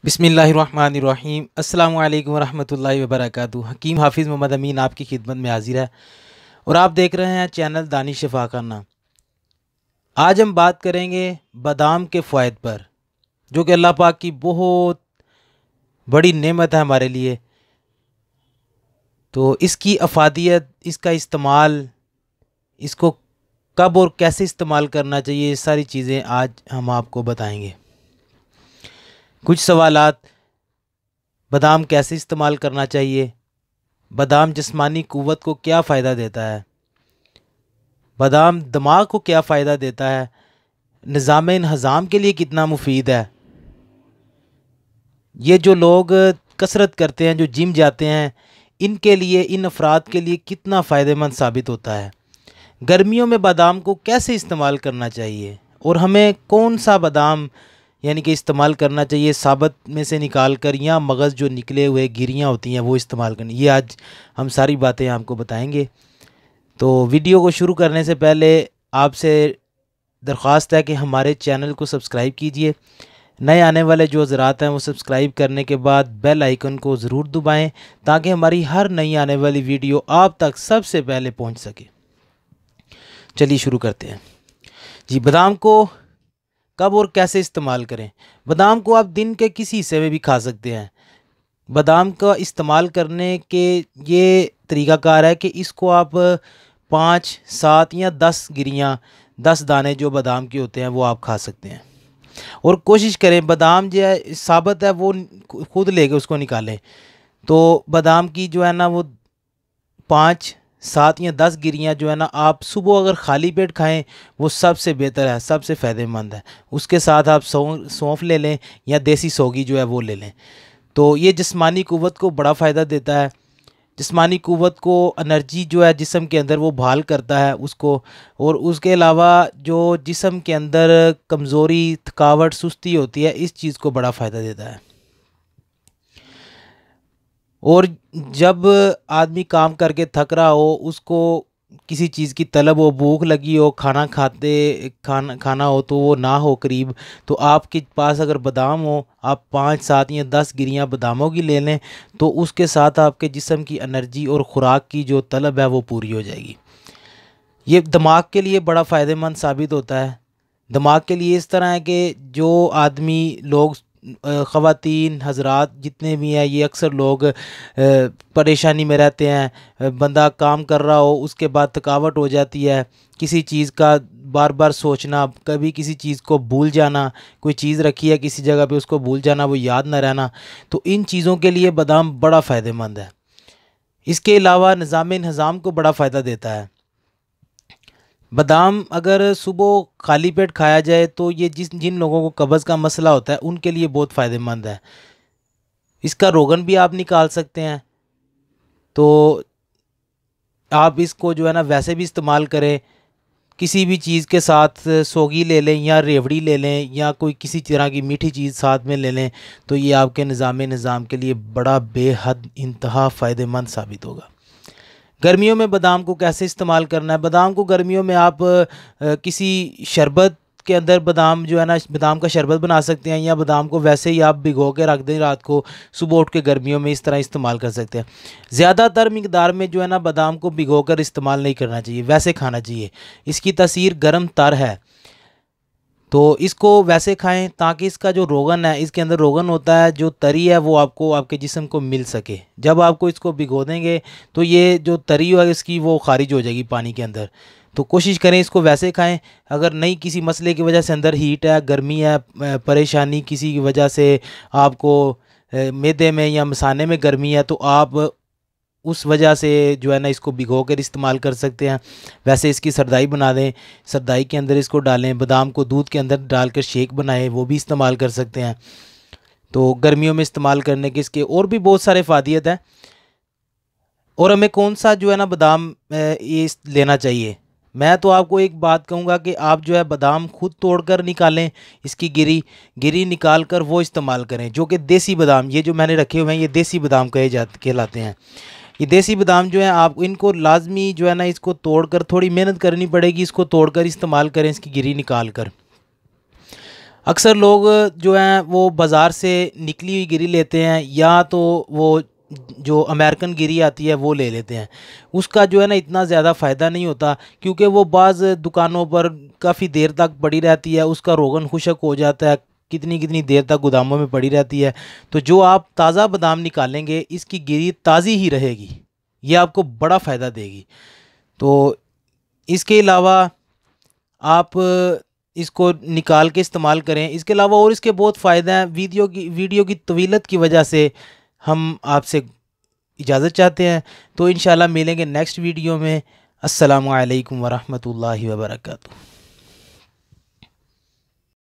बिस्मिल्लाहिर्रहमानिर्रहीम अस्सलामु अलैकुम वरहमतुल्लाहि वबरकातुहू। हकीम हाफिज़ मोहम्मद अमीन आपकी खिदमत में हाजिर है और आप देख रहे हैं चैनल दानिश शफ़ाखाना। आज हम बात करेंगे बादाम के फ़वाइद पर, जो कि अल्लाह पाक की बहुत बड़ी नेमत है हमारे लिए। तो इसकी अफादियत, इसका इस्तेमाल, इसको कब और कैसे इस्तेमाल करना चाहिए, ये सारी चीज़ें आज हम आपको बताएंगे। कुछ सवालात: बादाम कैसे इस्तेमाल करना चाहिए, बादाम जिस्मानी क़ुव्वत को क्या फ़ायदा देता है, बादाम दिमाग को क्या फ़ायदा देता है, निज़ाम-ए-हज़ाम के लिए कितना मुफीद है। ये जो लोग कसरत करते हैं, जो जिम जाते हैं, इनके लिए, इन अफराद के लिए कितना फ़ायदेमंद साबित होता है। गर्मियों में बादाम को कैसे इस्तेमाल करना चाहिए और हमें कौन सा बादाम यानी कि इस्तेमाल करना चाहिए, साबत में से निकाल कर या मगज़ जो निकले हुए गिरियाँ होती हैं वो इस्तेमाल करनी। ये आज हम सारी बातें आपको बताएंगे। तो वीडियो को शुरू करने से पहले आपसे दरख्वास्त है कि हमारे चैनल को सब्सक्राइब कीजिए। नए आने वाले जो हज़रात हैं वो सब्सक्राइब करने के बाद बेल आइकन को ज़रूर दबाएं ताकि हमारी हर नई आने वाली वीडियो आप तक सबसे पहले पहुंच सके। चलिए शुरू करते हैं जी। बादाम को कब और कैसे इस्तेमाल करें। बादाम को आप दिन के किसी हिस्से में भी खा सकते हैं। बादाम का इस्तेमाल करने के ये तरीक़ाकार है कि इसको आप 5, 7 या 10 गिरियाँ, 10 दाने जो बादाम के होते हैं वो आप खा सकते हैं। और कोशिश करें बादाम जो है साबत है वो खुद लेके उसको निकालें। तो बादाम की जो है ना वो 5, 7 या 10 गिरियाँ जो है ना आप सुबह अगर खाली पेट खाएं वो सबसे बेहतर है, सबसे फ़ायदेमंद है। उसके साथ आप सौंफ ले लें या देसी सौगी जो है वो ले लें। तो ये जिस्मानी क़ुव्वत को बड़ा फ़ायदा देता है। जिस्मानी क़ुव्वत को, एनर्जी जो है जिस्म के अंदर वो बहाल करता है उसको। और उसके अलावा जो जिस्म के अंदर कमज़ोरी, थकावट, सुस्ती होती है, इस चीज़ को बड़ा फ़ायदा देता है। और जब आदमी काम करके थक रहा हो, उसको किसी चीज़ की तलब हो, भूख लगी हो, खाना हो तो वो ना हो करीब, तो आपके पास अगर बादाम हो, आप 5, 7 या 10 गिरियाँ बादामों की ले लें तो उसके साथ आपके जिस्म की एनर्जी और ख़ुराक की जो तलब है वो पूरी हो जाएगी। ये दिमाग के लिए बड़ा फ़ायदेमंद साबित होता है। दिमाग के लिए इस तरह है कि जो आदमी लोग, ख़वातीन, हज़रात जितने भी हैं, ये अक्सर लोग परेशानी में रहते हैं। बंदा काम कर रहा हो, उसके बाद थकावट हो जाती है, किसी चीज़ का बार बार सोचना, कभी किसी चीज़ को भूल जाना, कोई चीज़ रखी है किसी जगह पे उसको भूल जाना, वो याद ना रहना। तो इन चीज़ों के लिए बादाम बड़ा फ़ायदेमंद है। इसके अलावा निज़ाम-ए-हज़ाम को बड़ा फ़ायदा देता है। बादाम अगर सुबह खाली पेट खाया जाए तो ये जिन लोगों को कब्ज़ का मसला होता है उनके लिए बहुत फ़ायदेमंद है। इसका रोगन भी आप निकाल सकते हैं। तो आप इसको जो है ना वैसे भी इस्तेमाल करें, किसी भी चीज़ के साथ सोगी ले लें या रेवड़ी ले लें या कोई किसी तरह की मीठी चीज़ साथ में ले लें, तो ये आपके निज़ाम के लिए बड़ा बेहद इंतहा फ़ायदेमंद साबित होगा। गर्मियों में बादाम को कैसे इस्तेमाल करना है। बादाम को गर्मियों में आप किसी शरबत के अंदर बादाम जो है ना, बादाम का शरबत बना सकते हैं या बादाम को वैसे ही आप भिगो के रख दें रात को, सुबह उठ के गर्मियों में इस तरह इस्तेमाल कर सकते हैं। ज़्यादातर मिकदार में जो है ना बादाम को भिगो कर इस्तेमाल नहीं करना चाहिए, वैसे खाना चाहिए। इसकी तासीर गर्म तर है, तो इसको वैसे खाएं ताकि इसका जो रोगन है, इसके अंदर रोगन होता है, जो तरी है वो आपको, आपके जिस्म को मिल सके। जब आपको इसको भिगो देंगे तो ये जो तरी है इसकी वो खारिज हो जाएगी पानी के अंदर। तो कोशिश करें इसको वैसे खाएं। अगर नहीं, किसी मसले की वजह से अंदर हीट है, गर्मी है, परेशानी किसी की वजह से आपको मैदे में या मसाने में गर्मी है, तो आप उस वजह से जो है ना इसको भिगो कर इस्तेमाल कर सकते हैं। वैसे इसकी सरदाई बना दें, सरदाई के अंदर इसको डालें, बादाम को दूध के अंदर डालकर शेक बनाएं, वो भी इस्तेमाल कर सकते हैं। तो गर्मियों में इस्तेमाल करने के इसके और भी बहुत सारे फ़ायदे हैं। और हमें कौन सा जो है ना बादाम ये लेना चाहिए। मैं तो आपको एक बात कहूँगा कि आप जो है बादाम खुद तोड़कर निकालें, इसकी गिरी निकाल कर वो इस्तेमाल करें, जो कि देसी बादाम, ये जो मैंने रखे हुए हैं ये देसी बादाम कहलाते हैं। ये देसी बादाम जो है आप इनको लाजमी जो है ना इसको तोड़कर, थोड़ी मेहनत करनी पड़ेगी, इसको तोड़कर इस्तेमाल करें, इसकी गिरी निकाल कर। अक्सर लोग जो हैं वो बाज़ार से निकली हुई गिरी लेते हैं, या तो वो जो अमेरिकन गिरी आती है वो ले लेते हैं। उसका जो है ना इतना ज़्यादा फ़ायदा नहीं होता, क्योंकि वो बाज़ दुकानों पर काफ़ी देर तक पड़ी रहती है, उसका रोगन खुशक हो जाता है, कितनी कितनी देर तक गोदामों में पड़ी रहती है। तो जो आप ताज़ा बादाम निकालेंगे, इसकी गिरी ताज़ी ही रहेगी, ये आपको बड़ा फ़ायदा देगी। तो इसके अलावा आप इसको निकाल के इस्तेमाल करें। इसके अलावा और इसके बहुत फ़ायदे हैं। वीडियो की तवीलत की वजह से हम आपसे इजाज़त चाहते हैं। तो इंशाल्लाह मिलेंगे नेक्स्ट वीडियो में। अस्सलामु अलैकुम वरहमतुल्लाहि वबरकातुहू।